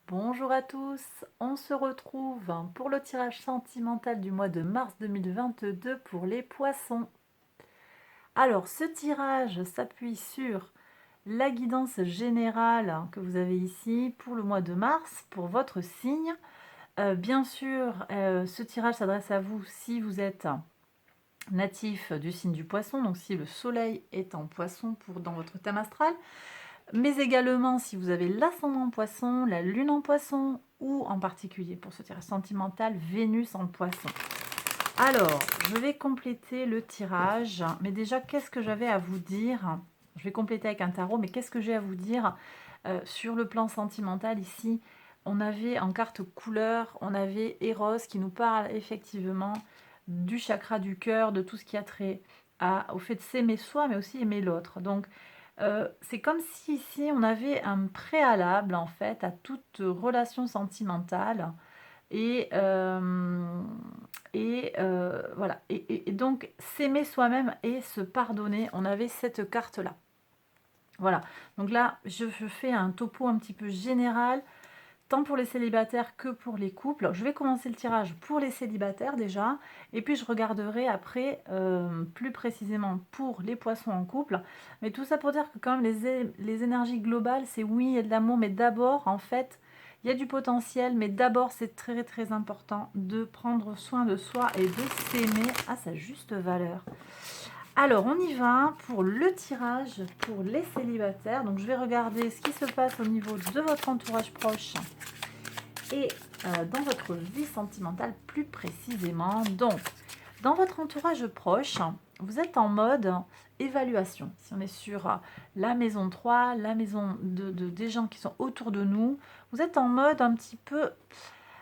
Bonjour à tous, on se retrouve pour le tirage sentimental du mois de mars 2022 pour les poissons. Alors ce tirage s'appuie sur la guidance générale que vous avez ici pour le mois de mars, pour votre signe. Bien sûr, ce tirage s'adresse à vous si vous êtes natif du signe du poisson, donc si le soleil est en poisson dans votre thème astral, mais également si vous avez l'ascendant en poisson, la lune en poisson, ou en particulier pour ce tirage sentimental, Vénus en poisson. Alors, je vais compléter le tirage, mais déjà, qu'est-ce que j'avais à vous dire? Je vais compléter avec un tarot, mais qu'est-ce que j'ai à vous dire sur le plan sentimental ici? On avait en carte couleur, on avait Eros qui nous parle effectivement du chakra du cœur, de tout ce qui a trait au fait de s'aimer soi, mais aussi aimer l'autre. Donc, c'est comme si ici on avait un préalable en fait à toute relation sentimentale et, voilà. Et donc s'aimer soi-même et se pardonner, on avait cette carte-là. Voilà, donc là je fais un topo un petit peu général, tant pour les célibataires que pour les couples. Je vais commencer le tirage pour les célibataires déjà, et puis je regarderai après plus précisément pour les poissons en couple. Mais tout ça pour dire que quand même les énergies globales, c'est oui, il y a de l'amour, mais d'abord en fait, il y a du potentiel, mais d'abord c'est très très important de prendre soin de soi et de s'aimer à sa juste valeur. Alors, on y va pour le tirage pour les célibataires. Donc, je vais regarder ce qui se passe au niveau de votre entourage proche et dans votre vie sentimentale plus précisément. Donc, dans votre entourage proche, vous êtes en mode évaluation. Si on est sur la maison 3, la maison des gens qui sont autour de nous, vous êtes en mode un petit peu...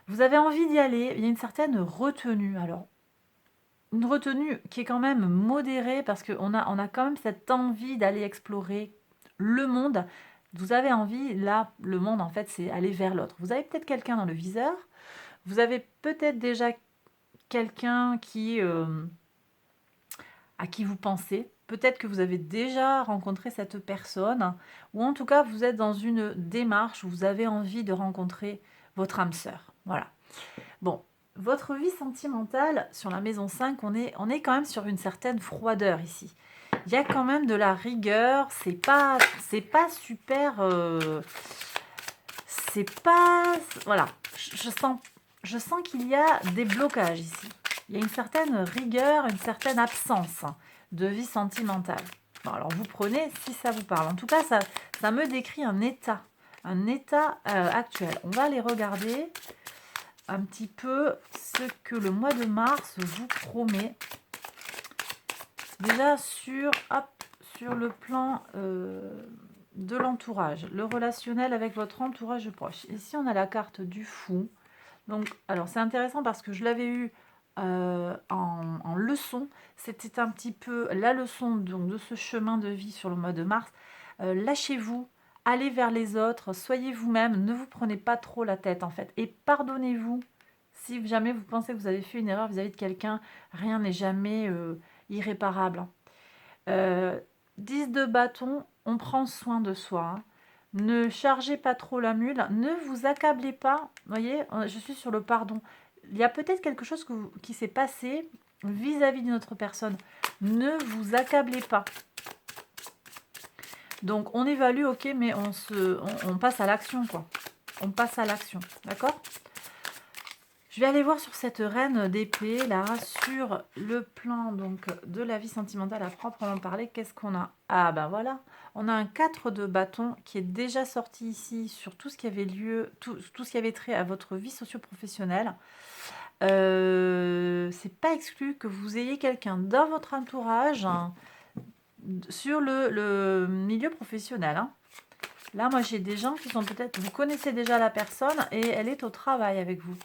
Vous avez envie d'y aller, il y a une certaine retenue. Alors, une retenue qui est quand même modérée parce qu'on a quand même cette envie d'aller explorer le monde. Vous avez envie, là, le monde en fait, c'est aller vers l'autre. Vous avez peut-être quelqu'un dans le viseur, vous avez peut-être déjà quelqu'un à qui vous pensez. Peut-être que vous avez déjà rencontré cette personne, ou en tout cas, vous êtes dans une démarche où vous avez envie de rencontrer votre âme sœur. Voilà. Bon, votre vie sentimentale, sur la maison 5, on est quand même sur une certaine froideur ici. Il y a quand même de la rigueur, c'est pas super... c'est pas... Voilà, je sens qu'il y a des blocages ici. Il y a une certaine rigueur, une certaine absence de vie sentimentale. Bon, alors vous prenez si ça vous parle. En tout cas, ça me décrit un état actuel. On va aller regarder un petit peu ce que le mois de mars vous promet. Déjà sur le plan de l'entourage, le relationnel avec votre entourage proche. Ici, on a la carte du fou. Donc, alors c'est intéressant parce que je l'avais eu en leçon. C'était un petit peu la leçon donc, de ce chemin de vie sur le mois de mars. Lâchez-vous, allez vers les autres, soyez vous-même, ne vous prenez pas trop la tête en fait. Et pardonnez-vous si jamais vous pensez que vous avez fait une erreur vis-à-vis de quelqu'un. Rien n'est jamais irréparable. 10 de bâton, on prend soin de soi. Hein. Ne chargez pas trop la mule, ne vous accablez pas. Vous voyez, je suis sur le pardon. Il y a peut-être quelque chose qui s'est passé vis-à-vis d'une autre personne. Ne vous accablez pas. Donc, on évalue, ok, mais on passe à l'action, quoi. On passe à l'action, d'accord ? Je vais aller voir sur cette reine d'épée, là, sur le plan donc de la vie sentimentale à proprement parler. Qu'est-ce qu'on a? Ah ben voilà, on a un 4 de bâton qui est déjà sorti ici sur tout ce qui avait lieu, tout ce qui avait trait à votre vie socio-professionnelle. C'est pas exclu que vous ayez quelqu'un dans votre entourage sur le milieu professionnel. Hein. Là, moi, j'ai des gens qui sont peut-être... Vous connaissez déjà la personne et elle est au travail avec vous.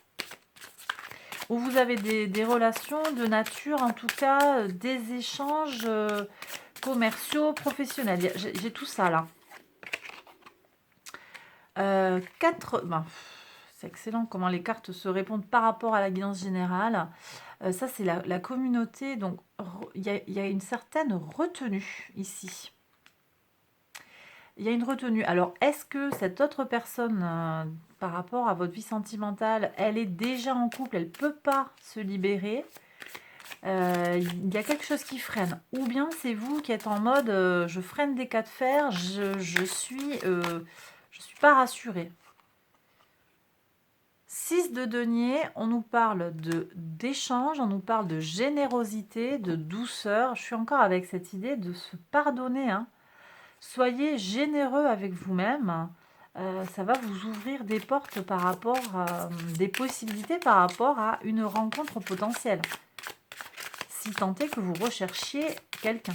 Où vous avez des relations de nature, en tout cas, des échanges commerciaux, professionnels. J'ai tout ça, là. 4... Ben, c'est excellent comment les cartes se répondent par rapport à la guidance générale. Ça, c'est la communauté. Donc, il y a une certaine retenue ici. Il y a une retenue. Alors, est-ce que cette autre personne par rapport à votre vie sentimentale. Elle est déjà en couple, elle ne peut pas se libérer. Il y a quelque chose qui freine. Ou bien c'est vous qui êtes en mode je freine des cas de fer, je suis pas rassurée. 6 de denier, on nous parle d'échange, on nous parle de générosité, de douceur. Je suis encore avec cette idée de se pardonner. Hein. Soyez généreux avec vous-même. Ça va vous ouvrir des portes par rapport à des possibilités par rapport à une rencontre potentielle. Si tant est que vous recherchiez quelqu'un.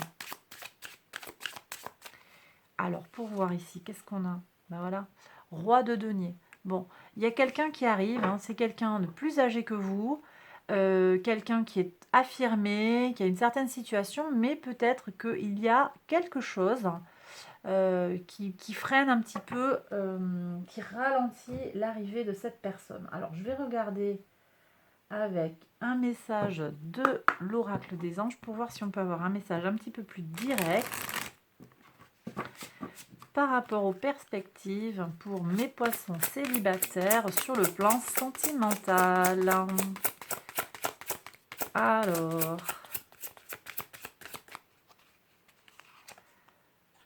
Alors, pour voir ici, qu'est-ce qu'on a? Ben voilà, roi de denier. Bon, il y a quelqu'un qui arrive, hein, c'est quelqu'un de plus âgé que vous, quelqu'un qui est affirmé, qui a une certaine situation, mais peut-être qu'il y a quelque chose qui freine un petit peu, qui ralentit l'arrivée de cette personne. Alors, je vais regarder avec un message de l'oracle des anges pour voir si on peut avoir un message un petit peu plus direct par rapport aux perspectives pour mes poissons célibataires sur le plan sentimental. Alors,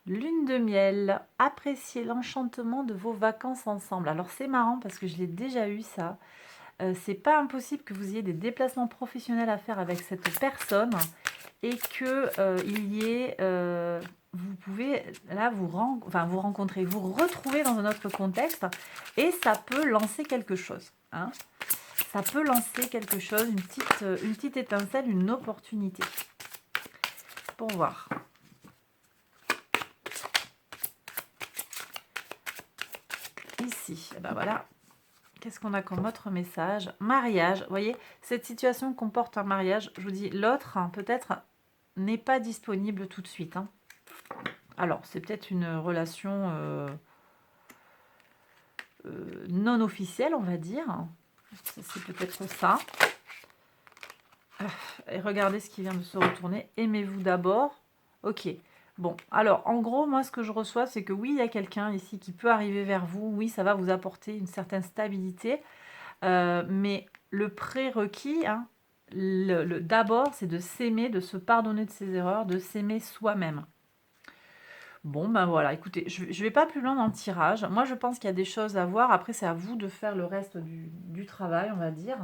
lune de miel, appréciez l'enchantement de vos vacances ensemble. Alors c'est marrant parce que je l'ai déjà eu ça. C'est pas impossible que vous ayez des déplacements professionnels à faire avec cette personne et que il y ait vous pouvez là vous rencontrer, vous retrouver dans un autre contexte et ça peut lancer quelque chose. Hein. Ça peut lancer quelque chose, une petite étincelle, une opportunité. Pour voir. Ici, ben voilà. Qu'est-ce qu'on a comme autre message? Mariage. Vous voyez, cette situation comporte un mariage. Je vous dis, l'autre, hein, peut-être, n'est pas disponible tout de suite. Hein. Alors, c'est peut-être une relation non officielle, on va dire. C'est peut-être ça. Et regardez ce qui vient de se retourner. Aimez-vous d'abord. Ok. Bon, alors, en gros, moi, ce que je reçois, c'est que oui, il y a quelqu'un ici qui peut arriver vers vous. Oui, ça va vous apporter une certaine stabilité. Mais le prérequis, hein, d'abord, c'est de s'aimer, de se pardonner de ses erreurs, de s'aimer soi-même. Bon, ben voilà, écoutez, je ne vais pas plus loin dans le tirage. Moi, je pense qu'il y a des choses à voir. Après, c'est à vous de faire le reste du travail, on va dire.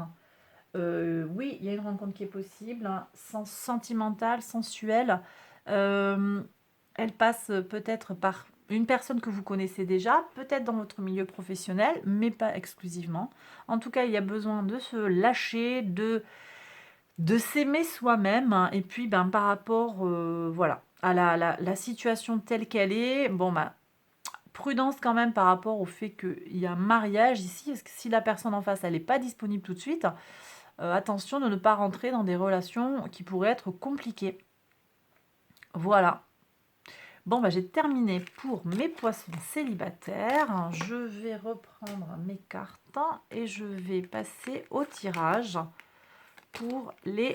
Oui, il y a une rencontre qui est possible, hein, sentimentale, sensuelle. Elle passe peut-être par une personne que vous connaissez déjà, peut-être dans votre milieu professionnel, mais pas exclusivement. En tout cas, il y a besoin de se lâcher, de s'aimer soi-même, hein, et puis ben, par rapport voilà, à la situation telle qu'elle est, bon, ben, prudence quand même par rapport au fait qu'il y a un mariage ici, parce que si la personne en face, elle n'est pas disponible tout de suite, attention de ne pas rentrer dans des relations qui pourraient être compliquées. Voilà. Bon, bah, j'ai terminé pour mes poissons célibataires. Je vais reprendre mes cartes et je vais passer au tirage pour les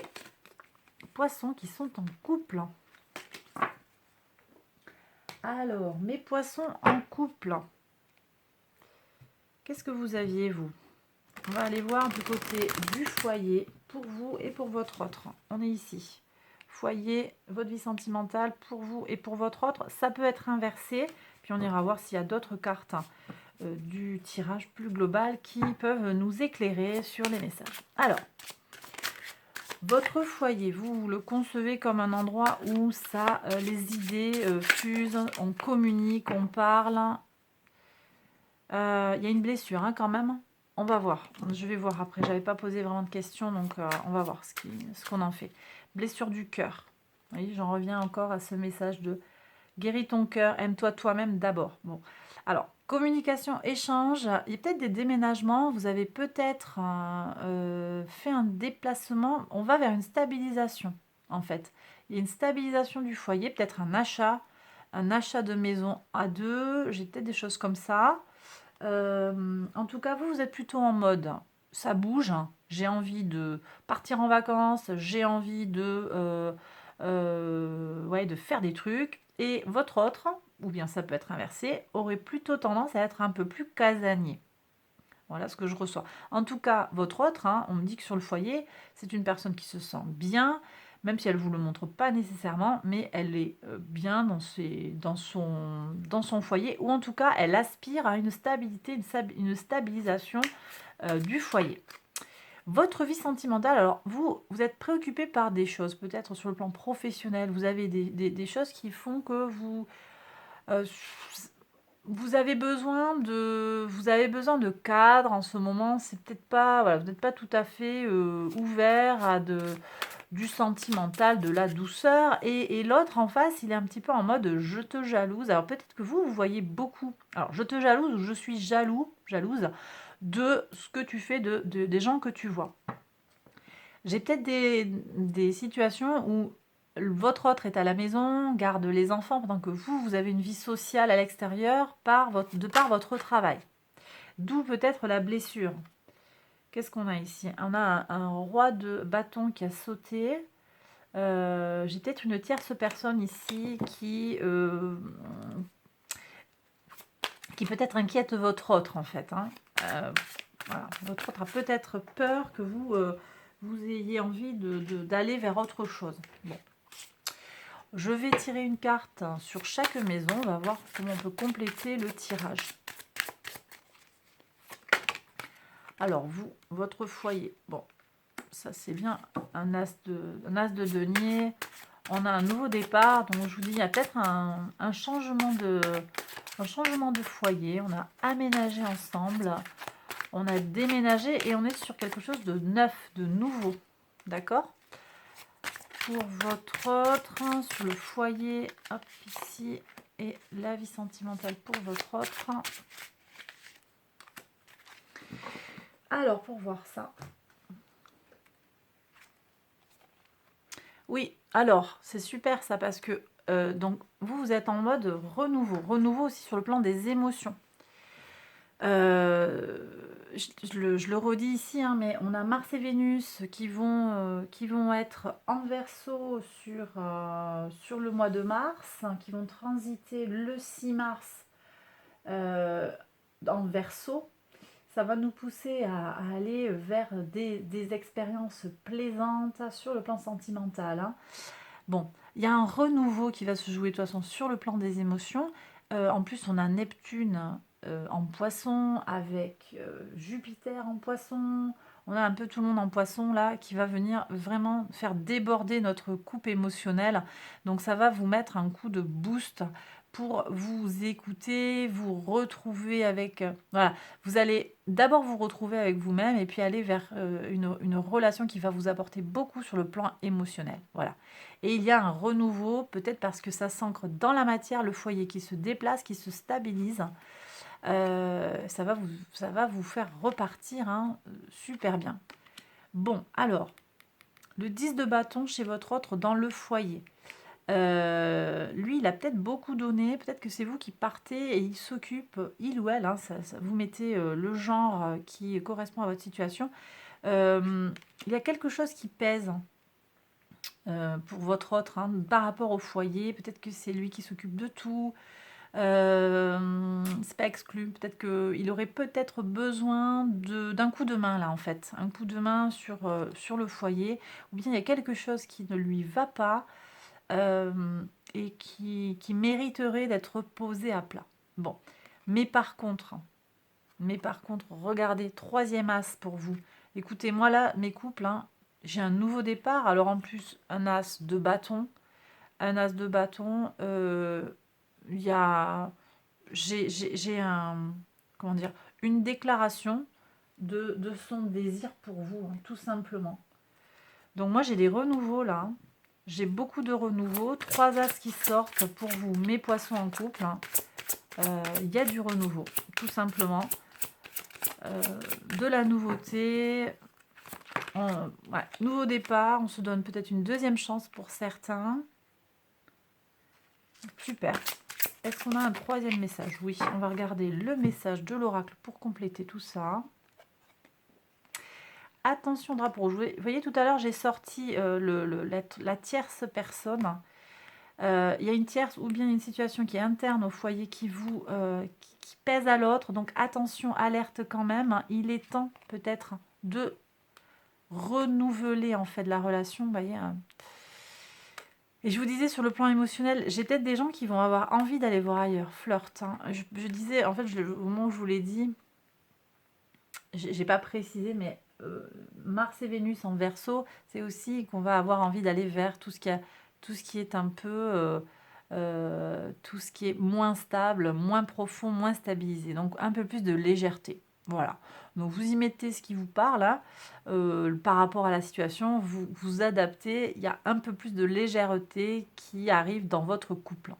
poissons qui sont en couple. Alors, mes poissons en couple. Qu'est-ce que vous aviez, vous? On va aller voir du côté du foyer pour vous et pour votre autre. On est ici. Foyer, votre vie sentimentale pour vous et pour votre autre. Ça peut être inversé. Puis on ira voir s'il y a d'autres cartes du tirage plus global qui peuvent nous éclairer sur les messages. Alors, votre foyer, vous le concevez comme un endroit où ça, les idées fusent, on communique, on parle. Il y a une blessure hein, quand même. On va voir. Je vais voir après. J'avais pas posé vraiment de questions, donc on va voir ce qu'on en fait. Blessure du cœur. Oui, j'en reviens encore à ce message de guéris ton cœur, aime-toi toi-même d'abord. Bon, alors communication, échange. Il y a peut-être des déménagements. Vous avez peut-être fait un déplacement. On va vers une stabilisation en fait. Il y a une stabilisation du foyer, peut-être un achat de maison à deux. J'ai peut-être des choses comme ça. En tout cas, vous êtes plutôt en mode ça bouge, hein. J'ai envie de partir en vacances, j'ai envie ouais, de faire des trucs. Et votre autre, ou bien ça peut être inversé, aurait plutôt tendance à être un peu plus casanier. Voilà ce que je reçois. En tout cas, votre autre, hein, on me dit que sur le foyer, c'est une personne qui se sent bien, même si elle ne vous le montre pas nécessairement, mais elle est bien dans son foyer, ou en tout cas, elle aspire à une stabilité, une stabilisation du foyer. Votre vie sentimentale, alors vous êtes préoccupé par des choses, peut-être sur le plan professionnel, vous avez des choses qui font que euh, vous avez besoin de cadre en ce moment, c'est peut-être pas, voilà, vous n'êtes pas tout à fait ouvert à du sentimental, de la douceur, et l'autre en face, il est un petit peu en mode je te jalouse. Alors peut-être que vous voyez beaucoup, alors je te jalouse ou je suis jalouse de ce que tu fais, des gens que tu vois. J'ai peut-être des situations où votre autre est à la maison, garde les enfants, pendant que vous avez une vie sociale à l'extérieur de par votre travail. D'où peut-être la blessure. Qu'est-ce qu'on a ici? On a un roi de bâton qui a sauté. J'ai peut-être une tierce personne ici qui peut-être inquiète votre autre en fait. Hein. Voilà. Votre autre a peut-être peur que vous ayez envie d'aller vers autre chose. Bon. Je vais tirer une carte sur chaque maison. On va voir comment on peut compléter le tirage. Alors, votre foyer. Bon, ça c'est bien un as de denier. On a un nouveau départ. Donc, je vous dis, il y a peut-être un changement de foyer. On a aménagé ensemble. On a déménagé et on est sur quelque chose de neuf, de nouveau. D'accord? Pour votre autre, sur le foyer, hop, ici, et la vie sentimentale pour votre autre. Alors, pour voir ça. Oui, alors, c'est super ça, parce que donc vous êtes en mode renouveau aussi sur le plan des émotions. Je le redis ici, hein, mais on a Mars et Vénus qui vont être en Verseau sur le mois de mars, hein, qui vont transiter le 6 mars en Verseau. Ça va nous pousser à aller vers des expériences plaisantes sur le plan sentimental. Hein. Bon, il y a un renouveau qui va se jouer de toute façon sur le plan des émotions. En plus, on a Neptune en poisson avec Jupiter en poisson. On a un peu tout le monde en poisson là qui va venir vraiment faire déborder notre coupe émotionnelle. Donc ça va vous mettre un coup de boost pour vous écouter, vous retrouver avec... voilà, vous allez d'abord vous retrouver avec vous-même et puis aller vers une relation qui va vous apporter beaucoup sur le plan émotionnel. Voilà. Et il y a un renouveau, peut-être parce que ça s'ancre dans la matière, le foyer qui se déplace, qui se stabilise. Ça va vous faire repartir hein, super bien. Bon, alors, le 10 de bâton chez votre autre dans le foyer. Lui, il a peut-être beaucoup donné, peut-être que c'est vous qui partez et il s'occupe, il ou elle, hein, vous mettez le genre qui correspond à votre situation. Il y a quelque chose qui pèse pour votre autre hein, par rapport au foyer. Peut-être que c'est lui qui s'occupe de tout. C'est pas exclu. Peut-être qu'il aurait peut-être besoin d'un coup de main là en fait. Un coup de main sur le foyer. Ou bien il y a quelque chose qui ne lui va pas. Et qui mériterait d'être posé à plat. Bon, mais par contre, regardez, troisième as pour vous. Écoutez, moi là, mes couples, hein, j'ai un nouveau départ. Alors en plus, un as de bâton. Un as de bâton, il y a... J'ai comment dire, une déclaration de son désir pour vous, hein, tout simplement. Donc moi, j'ai des renouveaux là. Hein. J'ai beaucoup de renouveau. 3 as qui sortent pour vous, mes poissons en couple. Il y a du renouveau, tout simplement. De la nouveauté. Ouais, nouveau départ. On se donne peut-être une deuxième chance pour certains. Super. Est-ce qu'on a un troisième message? Oui, on va regarder le message de l'oracle pour compléter tout ça. Attention drapeau rouge. Vous voyez, tout à l'heure, j'ai sorti la tierce personne. Il y a une tierce ou bien une situation qui est interne au foyer qui qui pèse à l'autre. Donc attention, alerte quand même, hein. Il est temps peut-être de renouveler en fait la relation, vous voyez. Et je vous disais sur le plan émotionnel, j'ai peut-être des gens qui vont avoir envie d'aller voir ailleurs, flirt, hein. Je disais, en fait, au moment où je vous l'ai dit, j'ai pas précisé, mais Mars et Vénus en Verseau, c'est aussi qu'on va avoir envie d'aller vers tout ce qui est un peu, tout ce qui est moins stable, moins profond, moins stabilisé. Donc un peu plus de légèreté. Voilà. Donc vous y mettez ce qui vous parle, hein, par rapport à la situation, vous vous adaptez. Il y a un peu plus de légèreté qui arrive dans votre couple.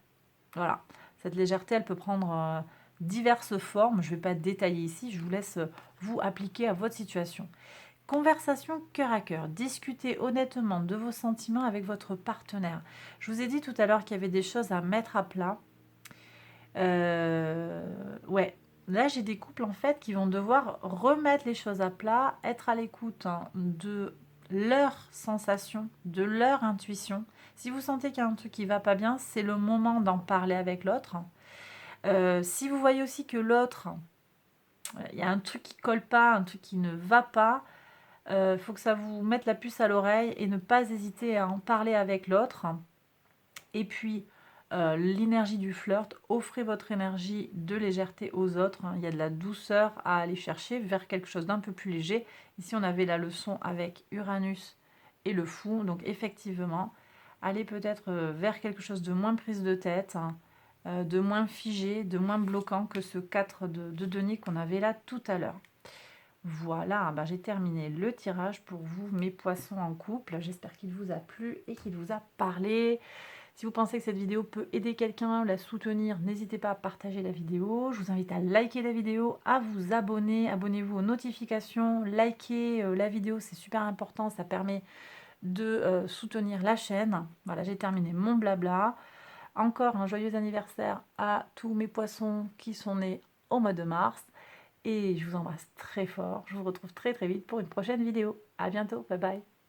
Voilà. Cette légèreté, elle peut prendre diverses formes. Je ne vais pas détailler ici, je vous laisse vous appliquer à votre situation. Conversation cœur à cœur. Discutez honnêtement de vos sentiments avec votre partenaire. Je vous ai dit tout à l'heure qu'il y avait des choses à mettre à plat. Ouais. Là, j'ai des couples en fait qui vont devoir remettre les choses à plat, être à l'écoute, hein, de leurs sensations, de leur intuition. Si vous sentez qu'il y a un truc qui va pas bien, c'est le moment d'en parler avec l'autre. Si vous voyez aussi que l'autre, il y a un truc qui colle pas, un truc qui ne va pas, faut que ça vous mette la puce à l'oreille et ne pas hésiter à en parler avec l'autre. Et puis, l'énergie du flirt, offrez votre énergie de légèreté aux autres, hein. Il y a de la douceur à aller chercher vers quelque chose d'un peu plus léger. Ici, on avait la leçon avec Uranus et le fou. Donc, effectivement, allez peut-être vers quelque chose de moins prise de tête, hein, de moins figé, de moins bloquant que ce 4 de denier qu'on avait là tout à l'heure. Voilà, ben j'ai terminé le tirage pour vous, mes poissons en couple. J'espère qu'il vous a plu et qu'il vous a parlé. Si vous pensez que cette vidéo peut aider quelqu'un, la soutenir, n'hésitez pas à partager la vidéo. Je vous invite à liker la vidéo, à vous abonner. Abonnez-vous aux notifications, likez la vidéo, c'est super important. Ça permet de soutenir la chaîne. Voilà, j'ai terminé mon blabla. Encore un joyeux anniversaire à tous mes poissons qui sont nés au mois de mars. Et je vous embrasse très fort. Je vous retrouve très très vite pour une prochaine vidéo. À bientôt. Bye bye.